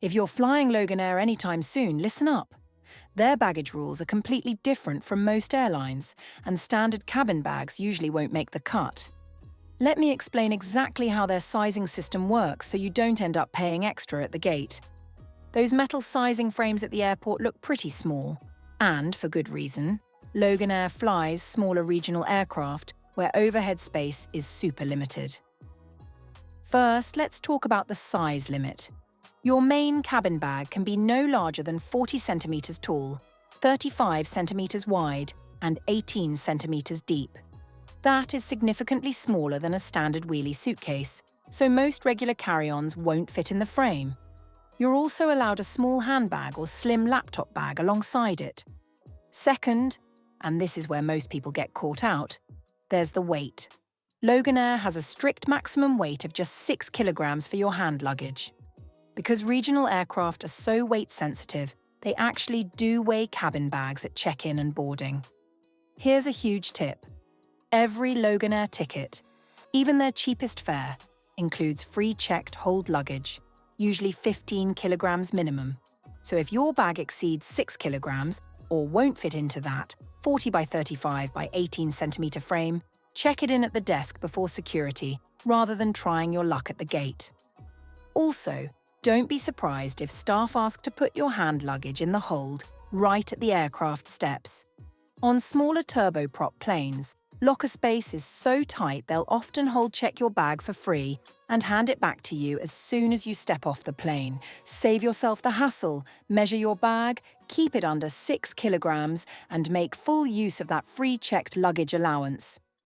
If you're flying Loganair anytime soon, listen up. Their baggage rules are completely different from most airlines, and standard cabin bags usually won't make the cut. Let me explain exactly how their sizing system works so you don't end up paying extra at the gate. Those metal sizing frames at the airport look pretty small, and for good reason. Loganair flies smaller regional aircraft where overhead space is super limited. First, let's talk about the size limit. Your main cabin bag can be no larger than 40 centimeters tall, 35 centimeters wide, and 18 centimeters deep. That is significantly smaller than a standard wheelie suitcase, so most regular carry-ons won't fit in the frame. You're also allowed a small handbag or slim laptop bag alongside it. Second, and this is where most people get caught out, there's the weight. Loganair has a strict maximum weight of just 6 kilograms for your hand luggage. Because regional aircraft are so weight-sensitive, they actually do weigh cabin bags at check-in and boarding. Here's a huge tip. Every Loganair ticket, even their cheapest fare, includes free checked hold luggage, usually 15 kilograms minimum. So if your bag exceeds 6 kilograms, or won't fit into that 40 by 35 by 18 centimeter frame, check it in at the desk before security, rather than trying your luck at the gate. Also, don't be surprised if staff ask to put your hand luggage in the hold right at the aircraft steps. On smaller turboprop planes, locker space is so tight they'll often hold-check your bag for free and hand it back to you as soon as you step off the plane. Save yourself the hassle, measure your bag, keep it under 6 kilograms, and make full use of that free checked luggage allowance.